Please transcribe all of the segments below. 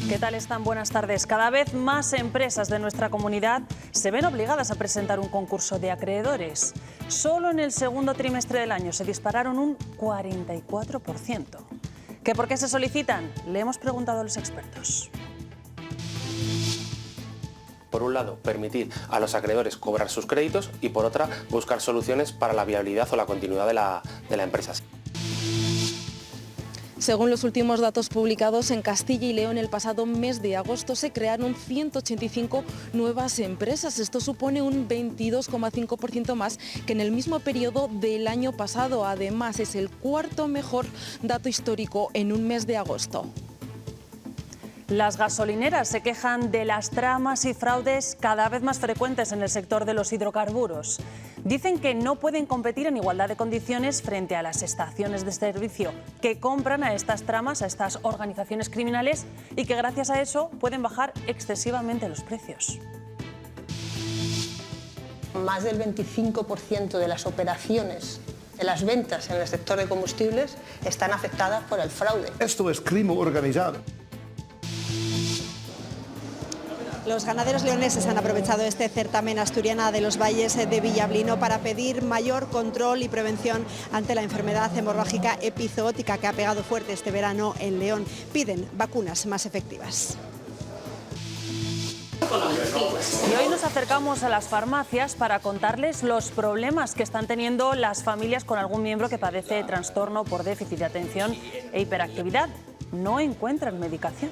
¿Qué tal están? Buenas tardes. Cada vez más empresas de nuestra comunidad se ven obligadas a presentar un concurso de acreedores. Solo en el segundo trimestre del año se dispararon un 44%. ¿Qué por qué se solicitan? Le hemos preguntado a los expertos. Por un lado, permitir a los acreedores cobrar sus créditos y por otra, buscar soluciones para la viabilidad o la continuidad de la empresa. Según los últimos datos publicados en Castilla y León, el pasado mes de agosto se crearon 185 nuevas empresas. Esto supone un 22,5% más que en el mismo periodo del año pasado. Además, es el cuarto mejor dato histórico en un mes de agosto. Las gasolineras se quejan de las tramas y fraudes cada vez más frecuentes en el sector de los hidrocarburos. Dicen que no pueden competir en igualdad de condiciones frente a las estaciones de servicio que compran a estas tramas, a estas organizaciones criminales y que gracias a eso pueden bajar excesivamente los precios. Más del 25% de las operaciones, de las ventas en el sector de combustibles, están afectadas por el fraude. Esto es crimen organizado. Los ganaderos leoneses han aprovechado este certamen Asturiana de los Valles de Villablino para pedir mayor control y prevención ante la enfermedad hemorrágica epizootica que ha pegado fuerte este verano en León. Piden vacunas más efectivas. Y hoy nos acercamos a las farmacias para contarles los problemas que están teniendo las familias con algún miembro que padece trastorno por déficit de atención e hiperactividad. No encuentran medicación.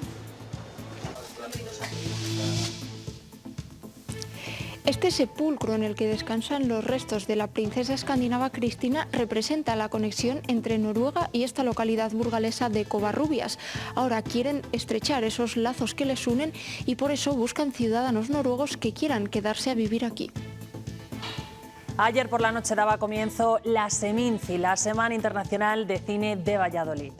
Este sepulcro en el que descansan los restos de la princesa escandinava Cristina representa la conexión entre Noruega y esta localidad burgalesa de Covarrubias. Ahora quieren estrechar esos lazos que les unen y por eso buscan ciudadanos noruegos que quieran quedarse a vivir aquí. Ayer por la noche daba comienzo la Seminci, la Semana Internacional de Cine de Valladolid.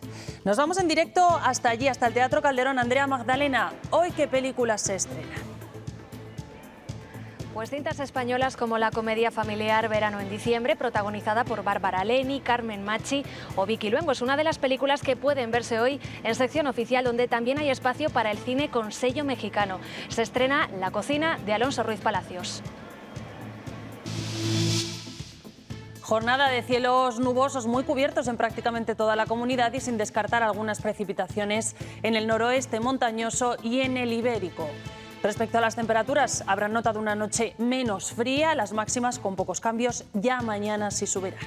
Nos vamos en directo hasta allí, hasta el Teatro Calderón. Andrea Magdalena, ¿hoy qué películas se estrenan? Pues cintas españolas como la comedia familiar Verano en diciembre, protagonizada por Bárbara Leni, Carmen Machi o Vicky Luengo. Es una de las películas que pueden verse hoy en sección oficial, donde también hay espacio para el cine con sello mexicano. Se estrena La cocina de Alonso Ruiz Palacios. Jornada de cielos nubosos muy cubiertos en prácticamente toda la comunidad y sin descartar algunas precipitaciones en el noroeste montañoso y en el ibérico. Respecto a las temperaturas, habrán notado una noche menos fría, las máximas con pocos cambios, ya mañana sí subirán.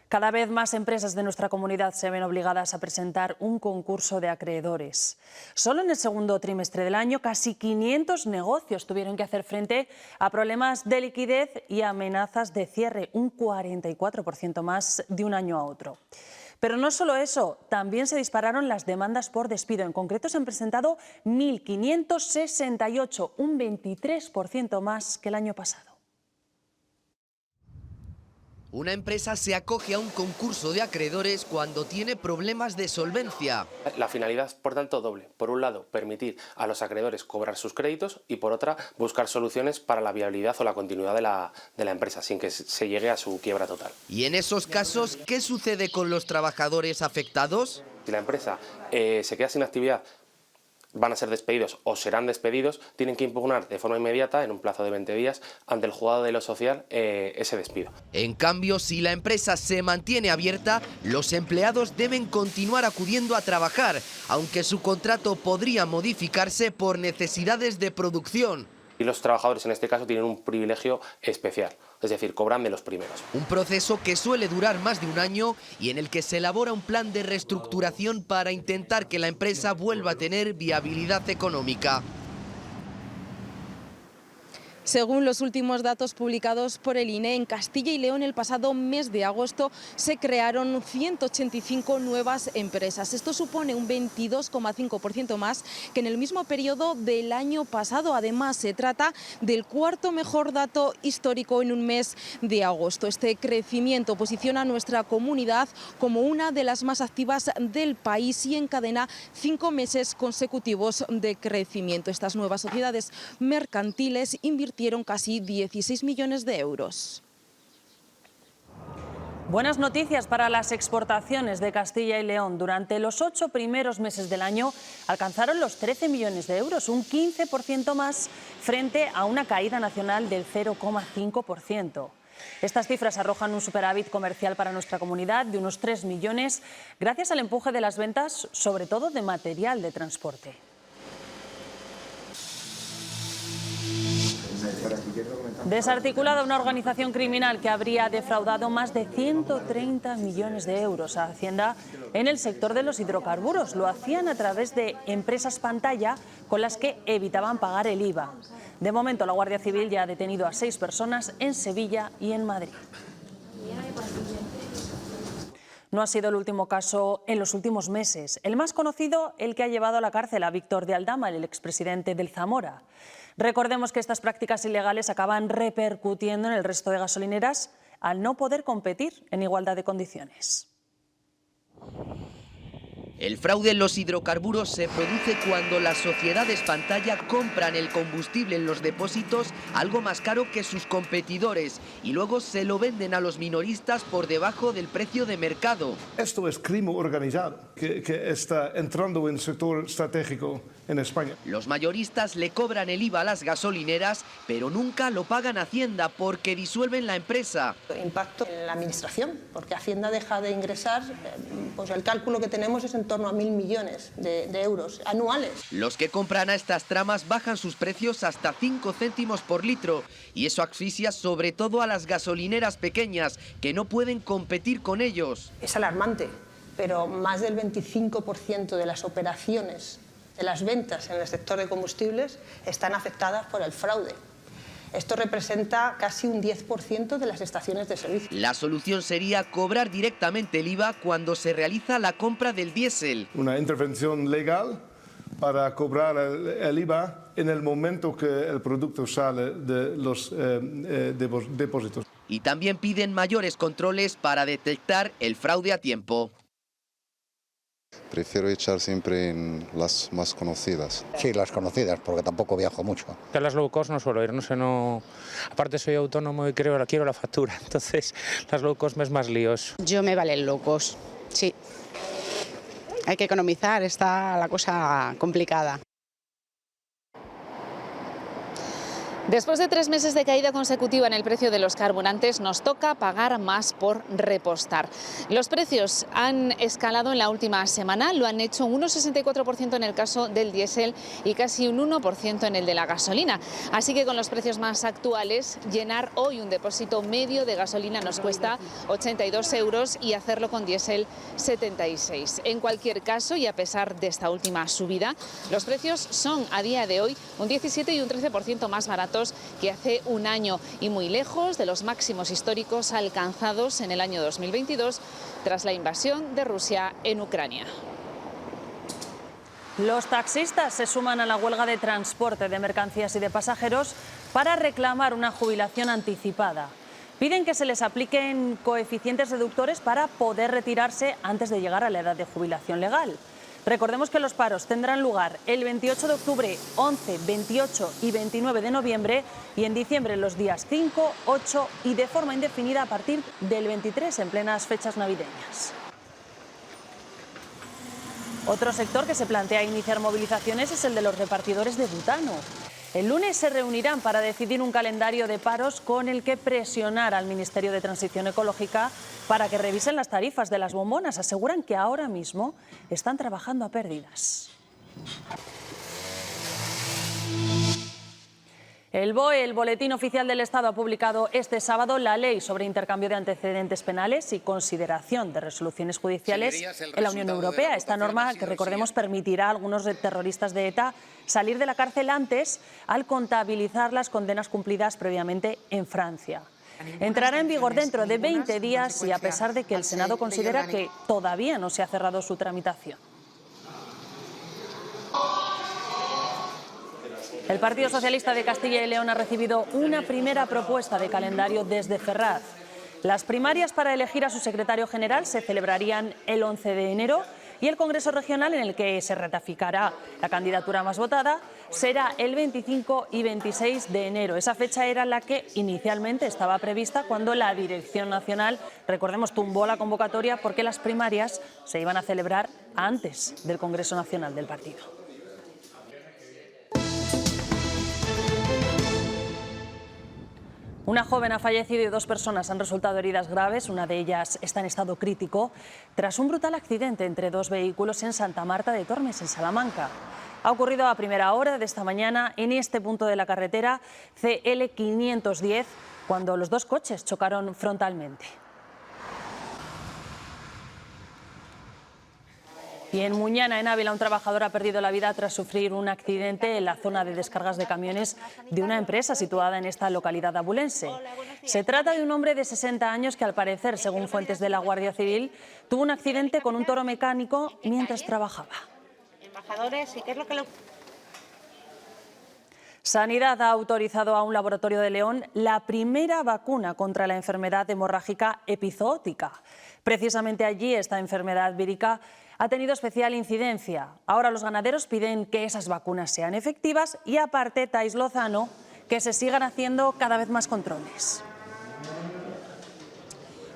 Cada vez más empresas de nuestra comunidad se ven obligadas a presentar un concurso de acreedores. Solo en el segundo trimestre del año, casi 500 negocios tuvieron que hacer frente a problemas de liquidez y amenazas de cierre, un 44% más de un año a otro. Pero no solo eso, también se dispararon las demandas por despido. En concreto se han presentado 1.568, un 23% más que el año pasado. Una empresa se acoge a un concurso de acreedores cuando tiene problemas de solvencia. La finalidad es, por tanto, doble. Por un lado, permitir a los acreedores cobrar sus créditos y por otra, buscar soluciones para la viabilidad o la continuidad de la empresa, sin que se llegue a su quiebra total. Y en esos casos, ¿qué sucede con los trabajadores afectados? Si la empresa se queda sin actividad, van a ser despedidos o serán despedidos, tienen que impugnar de forma inmediata, en un plazo de 20 días, ante el juzgado de lo social ese despido. En cambio, si la empresa se mantiene abierta, los empleados deben continuar acudiendo a trabajar, aunque su contrato podría modificarse por necesidades de producción. Y los trabajadores en este caso tienen un privilegio especial, es decir, cobran de los primeros. Un proceso que suele durar más de un año y en el que se elabora un plan de reestructuración para intentar que la empresa vuelva a tener viabilidad económica. Según los últimos datos publicados por el INE, en Castilla y León el pasado mes de agosto se crearon 185 nuevas empresas. Esto supone un 22,5% más que en el mismo periodo del año pasado. Además, se trata del cuarto mejor dato histórico en un mes de agosto. Este crecimiento posiciona a nuestra comunidad como una de las más activas del país y encadena 5 meses consecutivos de crecimiento. Estas nuevas sociedades mercantiles invirtieron casi 16 millones de euros. Buenas noticias para las exportaciones de Castilla y León. Durante los 8 primeros meses del año alcanzaron los 13 millones de euros, un 15% más frente a una caída nacional del 0,5%. Estas cifras arrojan un superávit comercial para nuestra comunidad de unos 3 millones gracias al empuje de las ventas, sobre todo de material de transporte. Desarticulada una organización criminal que habría defraudado más de 130 millones de euros a Hacienda en el sector de los hidrocarburos. Lo hacían a través de empresas pantalla con las que evitaban pagar el IVA. De momento, la Guardia Civil ya ha detenido a 6 personas en Sevilla y en Madrid. No ha sido el último caso en los últimos meses. El más conocido, el que ha llevado a la cárcel a Víctor de Aldama, el expresidente del Zamora. Recordemos que estas prácticas ilegales acaban repercutiendo en el resto de gasolineras al no poder competir en igualdad de condiciones. El fraude en los hidrocarburos se produce cuando las sociedades pantalla compran el combustible en los depósitos algo más caro que sus competidores y luego se lo venden a los minoristas por debajo del precio de mercado. Esto es crimen organizado que está entrando en el sector estratégico en España. Los mayoristas le cobran el IVA a las gasolineras, pero nunca lo pagan a Hacienda porque disuelven la empresa. Impacto en la administración, porque Hacienda deja de ingresar, pues el cálculo que tenemos es en torno a 1.000 millones de euros anuales. Los que compran a estas tramas bajan sus precios hasta 5 céntimos por litro y eso asfixia sobre todo a las gasolineras pequeñas que no pueden competir con ellos. Es alarmante, pero más del 25% de las operaciones de las ventas en el sector de combustibles están afectadas por el fraude. Esto representa casi un 10% de las estaciones de servicio. La solución sería cobrar directamente el IVA cuando se realiza la compra del diésel. Una intervención legal para cobrar el IVA en el momento que el producto sale de los depósitos. Y también piden mayores controles para detectar el fraude a tiempo. Prefiero echar siempre en las más conocidas. Sí, las conocidas, porque tampoco viajo mucho. A las low cost no suelo ir, no. Aparte soy autónomo y quiero la factura, entonces las low cost me es más líos. Yo me vale el low cost, sí. Hay que economizar, está la cosa complicada. Después de 3 meses de caída consecutiva en el precio de los carburantes, nos toca pagar más por repostar. Los precios han escalado en la última semana, lo han hecho un 1,64% en el caso del diésel y casi un 1% en el de la gasolina. Así que con los precios más actuales, llenar hoy un depósito medio de gasolina nos cuesta 82 euros y hacerlo con diésel 76. En cualquier caso, y a pesar de esta última subida, los precios son a día de hoy un 17 y un 13% más baratos que hace un año y muy lejos de los máximos históricos alcanzados en el año 2022 tras la invasión de Rusia en Ucrania. Los taxistas se suman a la huelga de transporte de mercancías y de pasajeros para reclamar una jubilación anticipada. Piden que se les apliquen coeficientes reductores para poder retirarse antes de llegar a la edad de jubilación legal. Recordemos que los paros tendrán lugar el 28 de octubre, 11, 28 y 29 de noviembre y en diciembre los días 5, 8 y de forma indefinida a partir del 23 en plenas fechas navideñas. Otro sector que se plantea iniciar movilizaciones es el de los repartidores de butano. El lunes se reunirán para decidir un calendario de paros con el que presionar al Ministerio de Transición Ecológica para que revisen las tarifas de las bombonas. Aseguran que ahora mismo están trabajando a pérdidas. El BOE, el Boletín Oficial del Estado, ha publicado este sábado la Ley sobre intercambio de antecedentes penales y consideración de resoluciones judiciales en la Unión Europea. Esta norma, que recordemos, permitirá a algunos terroristas de ETA salir de la cárcel antes al contabilizar las condenas cumplidas previamente en Francia. Entrará en vigor dentro de 20 días y a pesar de que el Senado considera que todavía no se ha cerrado su tramitación. El Partido Socialista de Castilla y León ha recibido una primera propuesta de calendario desde Ferraz. Las primarias para elegir a su secretario general se celebrarían el 11 de enero Y el Congreso Regional, en el que se ratificará la candidatura más votada, será el 25 y 26 de enero. Esa fecha era la que inicialmente estaba prevista cuando la Dirección Nacional, recordemos, tumbó la convocatoria porque las primarias se iban a celebrar antes del Congreso Nacional del partido. Una joven ha fallecido y 2 personas han resultado heridas graves. Una de ellas está en estado crítico tras un brutal accidente entre 2 vehículos en Santa Marta de Tormes, en Salamanca. Ha ocurrido a primera hora de esta mañana en este punto de la carretera CL 510, cuando los 2 coches chocaron frontalmente. Y en Muñana, en Ávila, un trabajador ha perdido la vida tras sufrir un accidente en la zona de descargas de camiones de una empresa situada en esta localidad abulense. Se trata de un hombre de 60 años que, al parecer, según fuentes de la Guardia Civil, tuvo un accidente con un toro mecánico mientras trabajaba. Embajadores, ¿y qué es lo que lo... Sanidad ha autorizado a un laboratorio de León la primera vacuna contra la enfermedad hemorrágica epizootica. Precisamente allí esta enfermedad vírica ha tenido especial incidencia. Ahora los ganaderos piden que esas vacunas sean efectivas y, aparte, Thais Lozano, que se sigan haciendo cada vez más controles.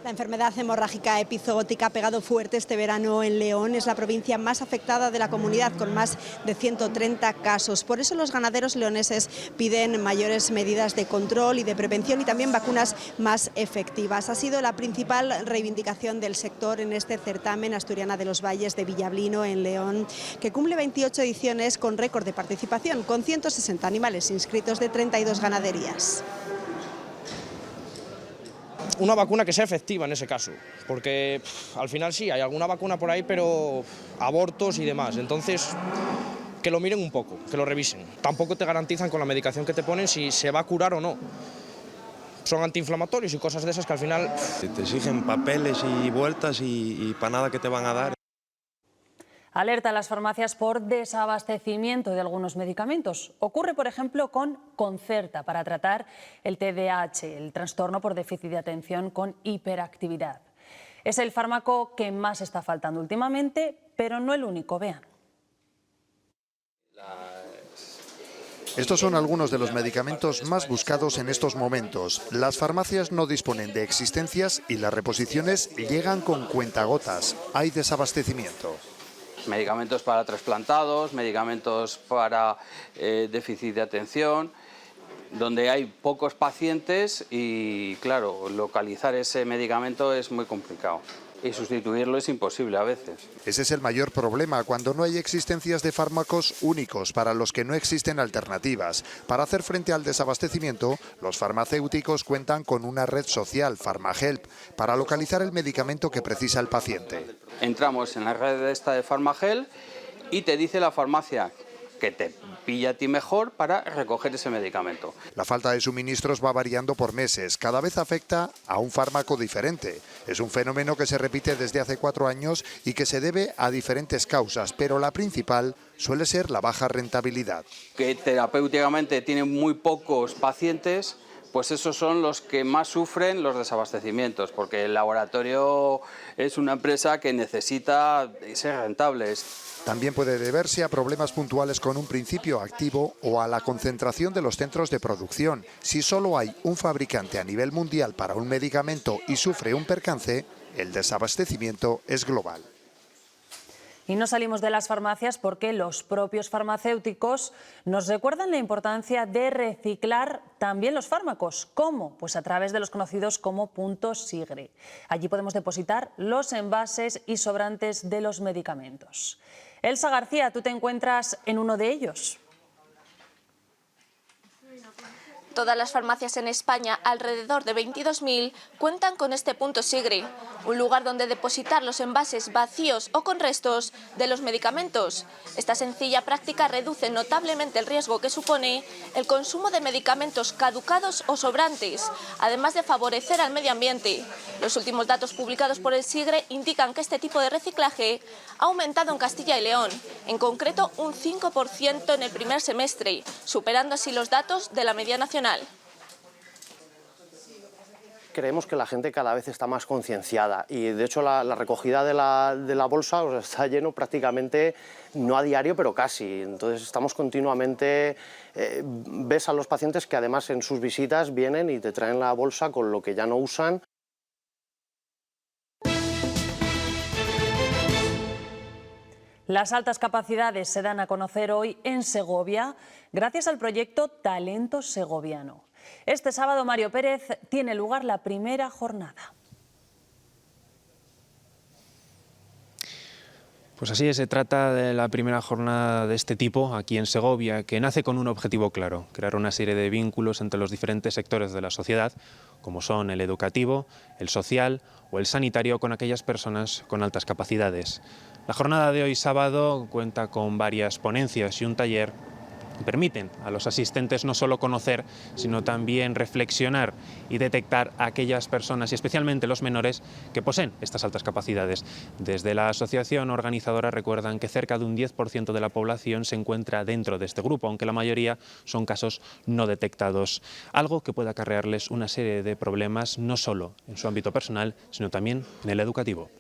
La enfermedad hemorrágica epizootica ha pegado fuerte este verano en León. Es la provincia más afectada de la comunidad, con más de 130 casos. Por eso los ganaderos leoneses piden mayores medidas de control y de prevención y también vacunas más efectivas. Ha sido la principal reivindicación del sector en este certamen Asturiana de los Valles de Villablino, en León, que cumple 28 ediciones con récord de participación, con 160 animales inscritos de 32 ganaderías. Una vacuna que sea efectiva en ese caso, porque al final sí, hay alguna vacuna por ahí, pero abortos y demás, entonces que lo miren un poco, que lo revisen. Tampoco te garantizan con la medicación que te ponen si se va a curar o no. Son antiinflamatorios y cosas de esas que al final... Te exigen papeles y vueltas y para nada que te van a dar. Alerta a las farmacias por desabastecimiento de algunos medicamentos. Ocurre, por ejemplo, con Concerta para tratar el TDAH, el trastorno por déficit de atención con hiperactividad. Es el fármaco que más está faltando últimamente, pero no el único. Vean. Estos son algunos de los medicamentos más buscados en estos momentos. Las farmacias no disponen de existencias y las reposiciones llegan con cuentagotas. Hay desabastecimiento. Medicamentos para trasplantados, medicamentos para déficit de atención, donde hay pocos pacientes y, claro, localizar ese medicamento es muy complicado y sustituirlo es imposible a veces. Ese es el mayor problema, cuando no hay existencias de fármacos únicos para los que no existen alternativas. Para hacer frente al desabastecimiento, los farmacéuticos cuentan con una red social, PharmaHelp, para localizar el medicamento que precisa el paciente. Entramos en la red esta de PharmaHelp y te dice la farmacia que te pilla a ti mejor para recoger ese medicamento. La falta de suministros va variando por meses, cada vez afecta a un fármaco diferente. Es un fenómeno que se repite desde hace 4 años y que se debe a diferentes causas, pero la principal suele ser la baja rentabilidad. Que terapéuticamente tienen muy pocos pacientes, pues esos son los que más sufren los desabastecimientos, porque el laboratorio es una empresa que necesita ser rentable. También puede deberse a problemas puntuales con un principio activo o a la concentración de los centros de producción. Si solo hay un fabricante a nivel mundial para un medicamento y sufre un percance, el desabastecimiento es global. Y no salimos de las farmacias porque los propios farmacéuticos nos recuerdan la importancia de reciclar también los fármacos. ¿Cómo? Pues a través de los conocidos como puntos SIGRE. Allí podemos depositar los envases y sobrantes de los medicamentos. Elsa García, ¿tú te encuentras en uno de ellos? Todas las farmacias en España, alrededor de 22.000, cuentan con este punto SIGRE, un lugar donde depositar los envases vacíos o con restos de los medicamentos. Esta sencilla práctica reduce notablemente el riesgo que supone el consumo de medicamentos caducados o sobrantes, además de favorecer al medio ambiente. Los últimos datos publicados por el SIGRE indican que este tipo de reciclaje ha aumentado en Castilla y León, en concreto un 5% en el primer semestre, superando así los datos de la media nacional. creemos que la gente cada vez está más concienciada y de hecho la recogida de la bolsa está lleno prácticamente, no a diario, pero casi. Entonces estamos continuamente, ves a los pacientes que además en sus visitas vienen y te traen la bolsa con lo que ya no usan. Las altas capacidades se dan a conocer hoy en Segovia gracias al proyecto Talento Segoviano. Este sábado, Mario Pérez, tiene lugar la primera jornada. Pues así es, se trata de la primera jornada de este tipo aquí en Segovia, que nace con un objetivo claro: crear una serie de vínculos entre los diferentes sectores de la sociedad, como son el educativo, el social o el sanitario, con aquellas personas con altas capacidades. La jornada de hoy sábado cuenta con varias ponencias y un taller que permiten a los asistentes no solo conocer, sino también reflexionar y detectar a aquellas personas, y especialmente los menores, que poseen estas altas capacidades. Desde la asociación organizadora recuerdan que cerca de un 10% de la población se encuentra dentro de este grupo, aunque la mayoría son casos no detectados, algo que puede acarrearles una serie de problemas no solo en su ámbito personal, sino también en el educativo.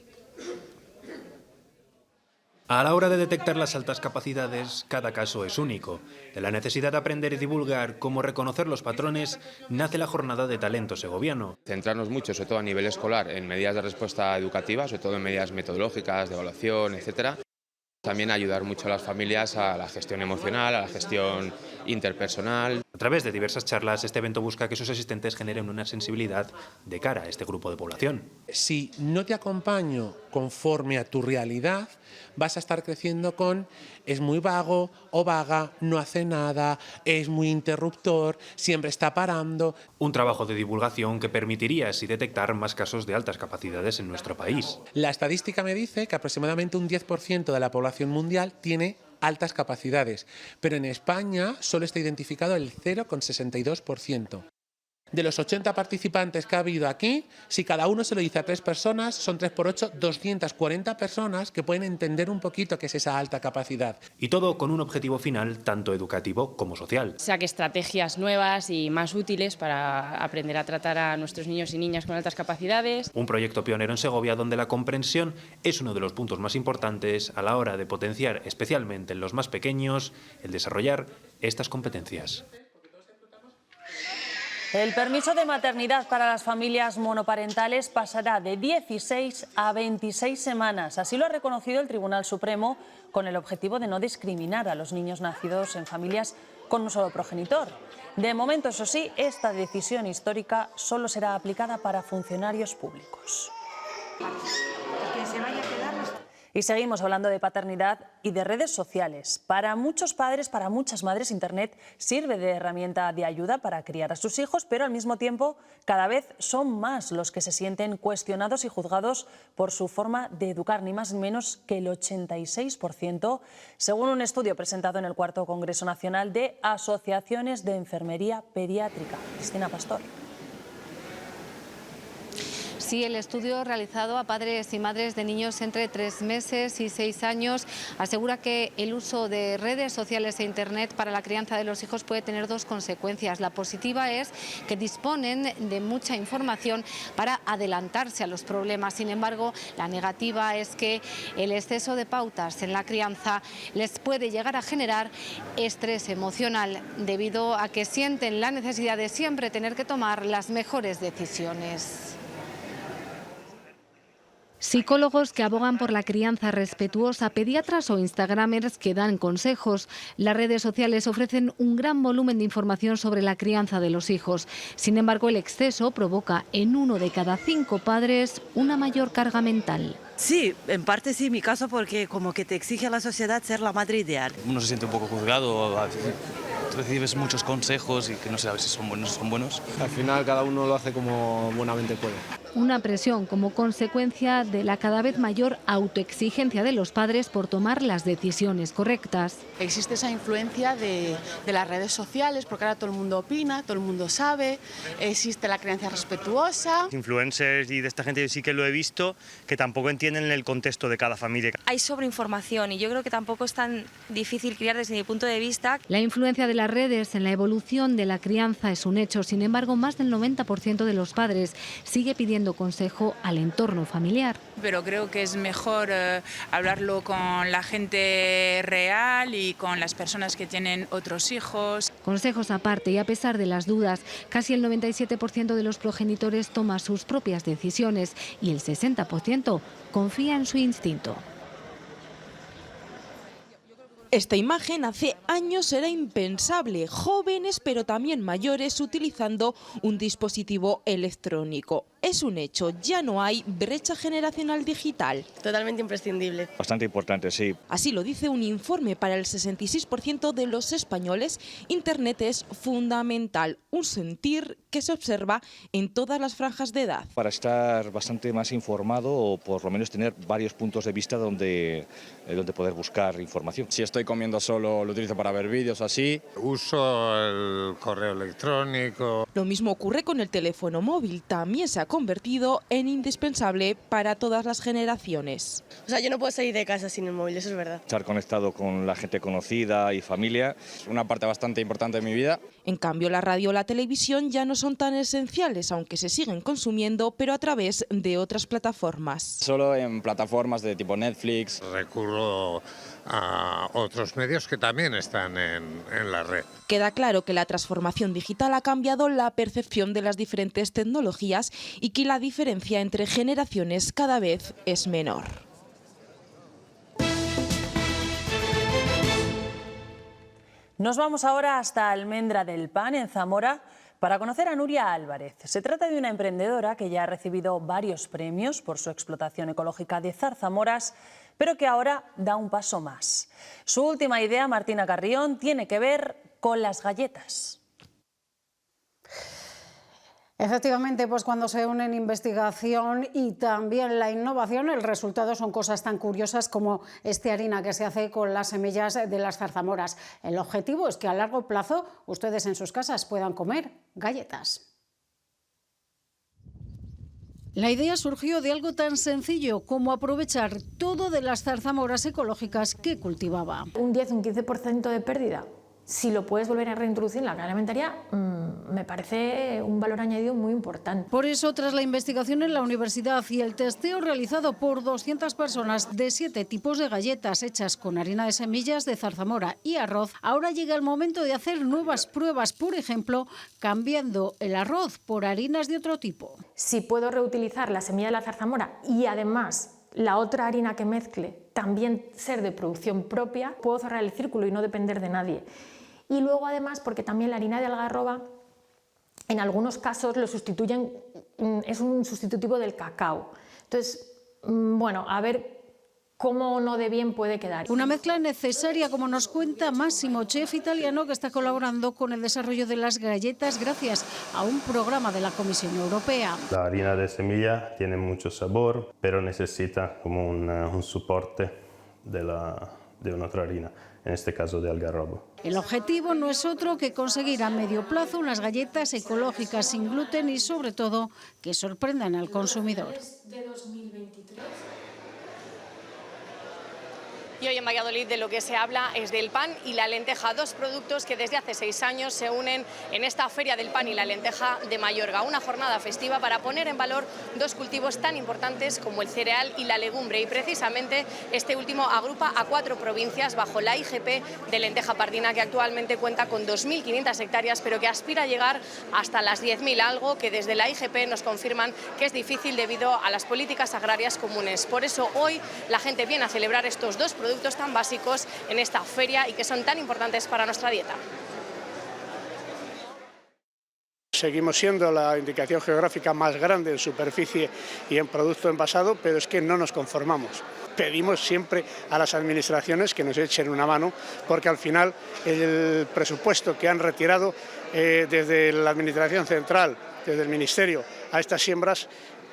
A la hora de detectar las altas capacidades, cada caso es único. De la necesidad de aprender y divulgar cómo reconocer los patrones, nace la jornada de Talento Segoviano. Centrarnos mucho, sobre todo a nivel escolar, en medidas de respuesta educativa, sobre todo en medidas metodológicas, de evaluación, etcétera. También ayudar mucho a las familias a la gestión emocional, a la gestión interpersonal. A través de diversas charlas, este evento busca que sus asistentes generen una sensibilidad de cara a este grupo de población. Si no te acompaño conforme a tu realidad, vas a estar creciendo con es muy vago o vaga, no hace nada, es muy interruptor, siempre está parando. Un trabajo de divulgación que permitiría así detectar más casos de altas capacidades en nuestro país. La estadística me dice que aproximadamente un 10% de la población mundial tiene altas capacidades, pero en España solo está identificado el 0,62%. De los 80 participantes que ha habido aquí, si cada uno se lo dice a 3 personas, son 3 por 8, 240 personas que pueden entender un poquito qué es esa alta capacidad. Y todo con un objetivo final tanto educativo como social. Saque estrategias nuevas y más útiles para aprender a tratar a nuestros niños y niñas con altas capacidades. Un proyecto pionero en Segovia donde la comprensión es uno de los puntos más importantes a la hora de potenciar, especialmente en los más pequeños, el desarrollar estas competencias. El permiso de maternidad para las familias monoparentales pasará de 16 a 26 semanas. Así lo ha reconocido el Tribunal Supremo, con el objetivo de no discriminar a los niños nacidos en familias con un solo progenitor. De momento, eso sí, esta decisión histórica solo será aplicada para funcionarios públicos. Y seguimos hablando de paternidad y de redes sociales. Para muchos padres, para muchas madres, Internet sirve de herramienta de ayuda para criar a sus hijos, pero al mismo tiempo cada vez son más los que se sienten cuestionados y juzgados por su forma de educar, ni más ni menos que el 86%, según un estudio presentado en el 4º Congreso Nacional de Asociaciones de Enfermería Pediátrica. Cristina Pastor. Sí, el estudio realizado a padres y madres de niños entre 3 meses y 6 años asegura que el uso de redes sociales e Internet para la crianza de los hijos puede tener 2 consecuencias. La positiva es que disponen de mucha información para adelantarse a los problemas. Sin embargo, la negativa es que el exceso de pautas en la crianza les puede llegar a generar estrés emocional debido a que sienten la necesidad de siempre tener que tomar las mejores decisiones. Psicólogos que abogan por la crianza respetuosa, pediatras o instagramers que dan consejos. Las redes sociales ofrecen un gran volumen de información sobre la crianza de los hijos. Sin embargo, el exceso provoca en 1 de cada 5 padres una mayor carga mental. Sí, en parte sí, mi caso, porque como que te exige a la sociedad ser la madre ideal. Uno se siente un poco juzgado, recibes muchos consejos y que no sabes si son buenos o son buenos. Al final cada uno lo hace como buenamente puede. Una presión como consecuencia de la cada vez mayor autoexigencia de los padres por tomar las decisiones correctas. Existe esa influencia de las redes sociales, porque ahora todo el mundo opina, todo el mundo sabe, existe la crianza respetuosa. Influencers y de esta gente sí que lo he visto, que tampoco entienden el contexto de cada familia. Hay sobreinformación y yo creo que tampoco es tan difícil criar desde mi punto de vista. La influencia de las las redes en la evolución de la crianza es un hecho. Sin embargo, más del 90% de los padres sigue pidiendo consejo al entorno familiar. Pero creo que es mejor hablarlo con la gente real y con las personas que tienen otros hijos. Consejos aparte, y a pesar de las dudas, casi el 97% de los progenitores toma sus propias decisiones y el 60% confía en su instinto. Esta imagen hace años era impensable, jóvenes pero también mayores utilizando un dispositivo electrónico. Es un hecho, ya no hay brecha generacional digital. Totalmente imprescindible. Bastante importante, sí. Así lo dice un informe. Para el 66% de los españoles, Internet es fundamental, un sentir que se observa en todas las franjas de edad. Para estar bastante más informado o por lo menos tener varios puntos de vista donde poder buscar información. Si estoy comiendo solo, lo utilizo para ver vídeos así. Uso el correo electrónico. Lo mismo ocurre con el teléfono móvil. También se ha convertido en indispensable para todas las generaciones. O sea, yo no puedo salir de casa sin el móvil, eso es verdad. Estar conectado con la gente conocida y familia. Es una parte bastante importante de mi vida. En cambio, la radio o la televisión ya no son tan esenciales, aunque se siguen consumiendo, pero a través de otras plataformas. Solo en plataformas de tipo Netflix. Recurro a otros medios que también están en la red. Queda claro que la transformación digital ha cambiado la percepción de las diferentes tecnologías y que la diferencia entre generaciones cada vez es menor. Nos vamos ahora hasta Almendra del Pan, en Zamora, para conocer a Nuria Álvarez. Se trata de una emprendedora que ya ha recibido varios premios por su explotación ecológica de zarzamoras, pero que ahora da un paso más. Su última idea, Martina Carrión, tiene que ver con las galletas. Efectivamente, pues cuando se unen investigación y también la innovación, el resultado son cosas tan curiosas como esta harina que se hace con las semillas de las zarzamoras. El objetivo es que a largo plazo ustedes en sus casas puedan comer galletas. La idea surgió de algo tan sencillo como aprovechar todo de las zarzamoras ecológicas que cultivaba. Un 10 o un 15% de pérdida, si lo puedes volver a reintroducir en la cadena alimentaria, me parece un valor añadido muy importante. Por eso, tras la investigación en la universidad y el testeo realizado por 200 personas de 7 tipos de galletas hechas con harina de semillas de zarzamora y arroz, ahora llega el momento de hacer nuevas pruebas, por ejemplo, cambiando el arroz por harinas de otro tipo. Si puedo reutilizar la semilla de la zarzamora y además la otra harina que mezcle también ser de producción propia, puedo cerrar el círculo y no depender de nadie. Y luego además, porque también la harina de algarroba en algunos casos lo sustituyen, es un sustitutivo del cacao. Entonces, bueno, a ver cómo no de bien puede quedar. Una mezcla necesaria, como nos cuenta Massimo, chef italiano que está colaborando con el desarrollo de las galletas gracias a un programa de la Comisión Europea. La harina de semilla tiene mucho sabor, pero necesita como un soporte de una otra harina, en este caso de algarrobo. El objetivo no es otro que conseguir a medio plazo unas galletas ecológicas sin gluten y sobre todo que sorprendan al consumidor. Y hoy en Valladolid de lo que se habla es del pan y la lenteja, dos productos que desde hace 6 años se unen en esta Feria del Pan y la Lenteja de Mayorga, una jornada festiva para poner en valor dos cultivos tan importantes como el cereal y la legumbre, y precisamente este último agrupa a 4 provincias bajo la IGP de Lenteja Pardina, que actualmente cuenta con 2.500 hectáreas, pero que aspira a llegar hasta las 10.000, algo que desde la IGP nos confirman que es difícil debido a las políticas agrarias comunes. Por eso hoy la gente viene a celebrar estos dos productos tan básicos en esta feria y que son tan importantes para nuestra dieta. Seguimos siendo la indicación geográfica más grande en superficie y en producto envasado, pero es que no nos conformamos. Pedimos siempre a las administraciones que nos echen una mano, porque al final el presupuesto que han retirado desde la administración central, desde el Ministerio, a estas siembras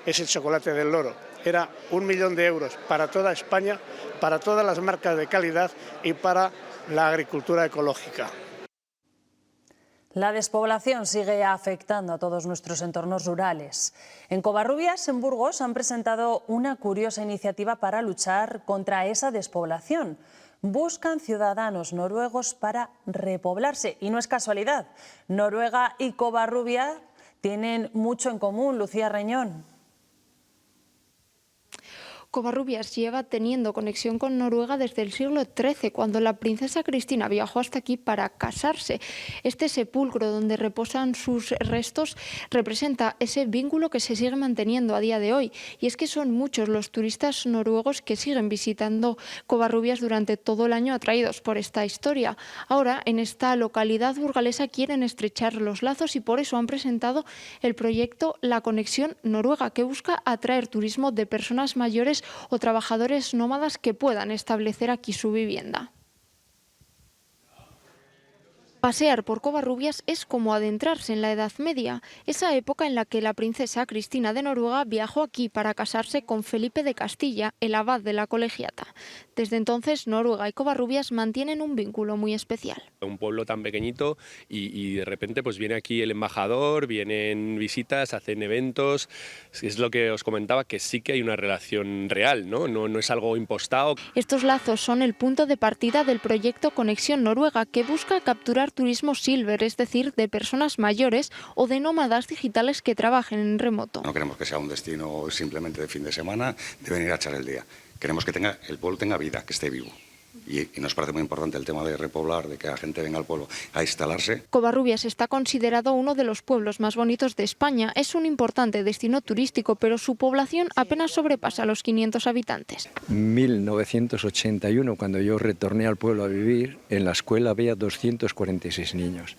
es el chocolate del loro. Era 1 millón de euros para toda España, para todas las marcas de calidad y para la agricultura ecológica. La despoblación sigue afectando a todos nuestros entornos rurales. En Covarrubias, en Burgos, han presentado una curiosa iniciativa para luchar contra esa despoblación. buscan ciudadanos noruegos para repoblarse. Y no es casualidad, Noruega y Covarrubias tienen mucho en común. Lucía Reñón. Covarrubias lleva teniendo conexión con Noruega desde el siglo XIII, cuando la princesa Cristina viajó hasta aquí para casarse. Este sepulcro donde reposan sus restos representa ese vínculo que se sigue manteniendo a día de hoy. Y es que son muchos los turistas noruegos que siguen visitando Covarrubias durante todo el año, atraídos por esta historia. Ahora, en esta localidad burgalesa quieren estrechar los lazos y por eso han presentado el proyecto La Conexión Noruega, que busca atraer turismo de personas mayores o trabajadores nómadas que puedan establecer aquí su vivienda. Pasear por Covarrubias es como adentrarse en la Edad Media, esa época en la que la princesa Cristina de Noruega viajó aquí para casarse con Felipe de Castilla, el abad de la colegiata. Desde entonces, Noruega y Covarrubias mantienen un vínculo muy especial. Un pueblo tan pequeñito y de repente pues viene aquí el embajador, vienen visitas, hacen eventos. Es lo que os comentaba, que sí que hay una relación real, no es algo impostado. Estos lazos son el punto de partida del proyecto Conexión Noruega, que busca capturar turismo silver, es decir, de personas mayores o de nómadas digitales que trabajen en remoto. No queremos que sea un destino simplemente de fin de semana, de venir a echar el día. Queremos que el pueblo tenga vida, que esté vivo. Y nos parece muy importante el tema de repoblar, de que la gente venga al pueblo a instalarse. Covarrubias está considerado uno de los pueblos más bonitos de España. Es un importante destino turístico, pero su población apenas sobrepasa los 500 habitantes. 1981, cuando yo retorné al pueblo a vivir, en la escuela había 246 niños.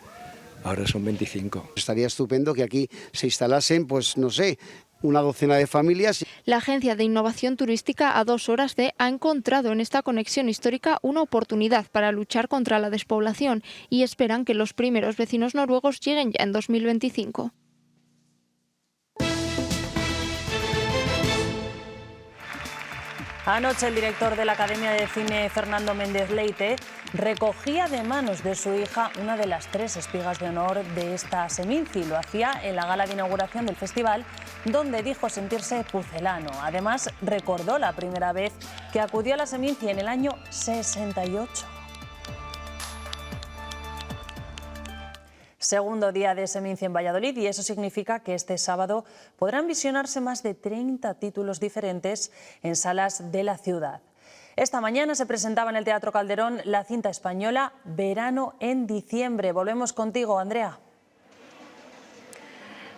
Ahora son 25. Estaría estupendo que aquí se instalasen, pues no sé, una docena de familias. La Agencia de Innovación Turística a 2 horas de ha encontrado en esta conexión histórica una oportunidad para luchar contra la despoblación y esperan que los primeros vecinos noruegos lleguen ya en 2025. Anoche el director de la Academia de Cine, Fernando Méndez Leite, recogía de manos de su hija una de las 3 espigas de honor de esta Seminci. Lo hacía en la gala de inauguración del festival, donde dijo sentirse pucelano. Además, recordó la primera vez que acudió a la Seminci en el año 68. Segundo día de Seminci en Valladolid, y eso significa que este sábado podrán visionarse más de 30 títulos diferentes en salas de la ciudad. Esta mañana se presentaba en el Teatro Calderón la cinta española Verano en diciembre. Volvemos contigo, Andrea.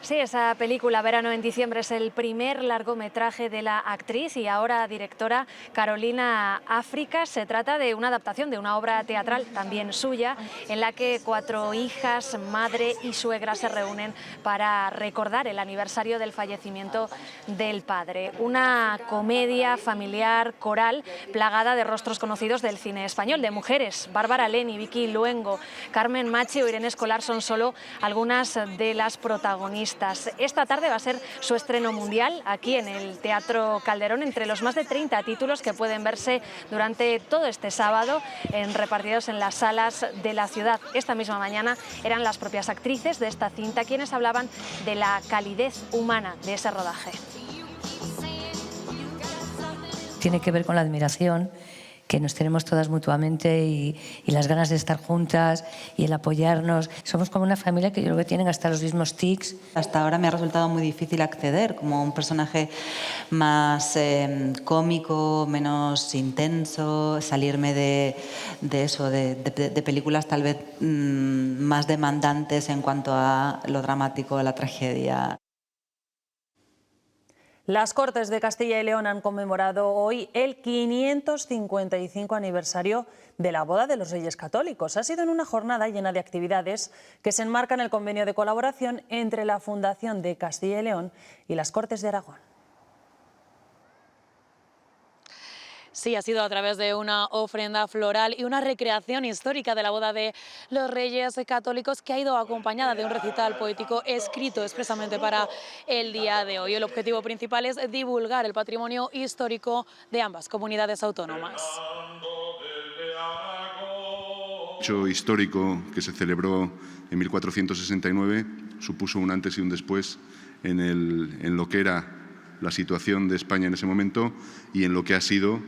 Sí, esa película Verano en diciembre es el primer largometraje de la actriz y ahora directora Carolina África. Se trata de una adaptación de una obra teatral también suya, en la que 4 hijas, madre y suegra se reúnen para recordar el aniversario del fallecimiento del padre. Una comedia familiar coral plagada de rostros conocidos del cine español, de mujeres. Bárbara Leni, Vicky Luengo, Carmen Machi o Irene Escolar son solo algunas de las protagonistas. Esta tarde va a ser su estreno mundial aquí en el Teatro Calderón, entre los más de 30 títulos que pueden verse durante todo este sábado repartidos en las salas de la ciudad. Esta misma mañana eran las propias actrices de esta cinta quienes hablaban de la calidez humana de ese rodaje. Tiene que ver con la admiración que nos tenemos todas mutuamente y las ganas de estar juntas y el apoyarnos. Somos como una familia que yo creo que tienen hasta los mismos tics. Hasta ahora me ha resultado muy difícil acceder como un personaje más cómico, menos intenso, salirme de eso, de películas tal vez más demandantes en cuanto a lo dramático, a la tragedia. Las Cortes de Castilla y León han conmemorado hoy el 555 aniversario de la boda de los Reyes Católicos. Ha sido en una jornada llena de actividades que se enmarca en el convenio de colaboración entre la Fundación de Castilla y León y las Cortes de Aragón. Sí, ha sido a través de una ofrenda floral y una recreación histórica de la boda de los Reyes Católicos, que ha ido acompañada de un recital poético escrito expresamente para el día de hoy. El objetivo principal es divulgar el patrimonio histórico de ambas comunidades autónomas. El hecho histórico que se celebró en 1469 supuso un antes y un después en lo que era la situación de España en ese momento y en lo que ha sido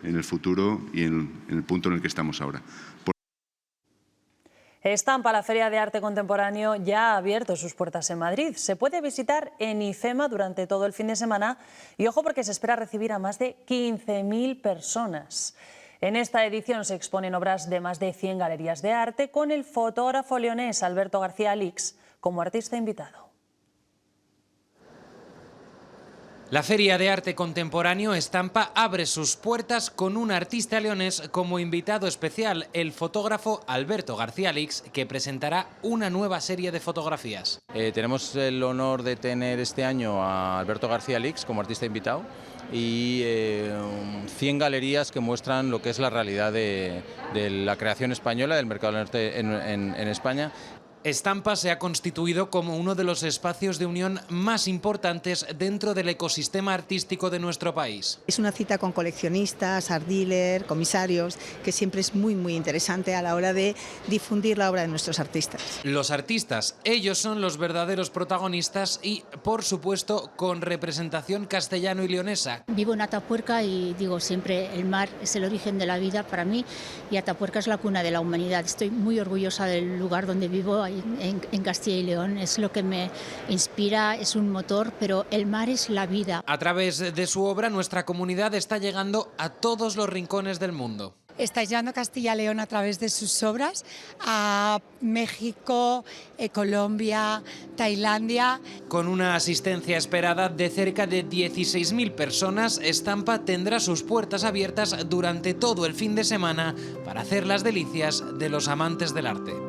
en el futuro y en el punto en el que estamos ahora. Estampa, la Feria de Arte Contemporáneo, ya ha abierto sus puertas en Madrid. Se puede visitar en IFEMA durante todo el fin de semana y ojo porque se espera recibir a más de 15.000 personas. En esta edición se exponen obras de más de 100 galerías de arte con el fotógrafo leonés Alberto García Alix como artista invitado. La Feria de Arte Contemporáneo Estampa abre sus puertas con un artista leonés como invitado especial, el fotógrafo Alberto García Alix, que presentará una nueva serie de fotografías. Tenemos el honor de tener este año a Alberto García Alix como artista invitado y 100 galerías que muestran lo que es la realidad de la creación española, del mercado del arte en España. Estampa se ha constituido como uno de los espacios de unión más importantes dentro del ecosistema artístico de nuestro país. Es una cita con coleccionistas, art dealers, comisarios, que siempre es muy interesante a la hora de difundir la obra de nuestros artistas. Los artistas, ellos son los verdaderos protagonistas y, por supuesto, con representación castellano y leonesa. Vivo en Atapuerca y digo siempre, el mar es el origen de la vida para mí y Atapuerca es la cuna de la humanidad. Estoy muy orgullosa del lugar donde vivo, en Castilla y León. Es lo que me inspira, es un motor, pero el mar es la vida. A través de su obra, nuestra comunidad está llegando a todos los rincones del mundo. Está llevando a Castilla y León a través de sus obras a México, Colombia, Tailandia. Con una asistencia esperada de cerca de 16.000 personas, Estampa tendrá sus puertas abiertas durante todo el fin de semana para hacer las delicias de los amantes del arte.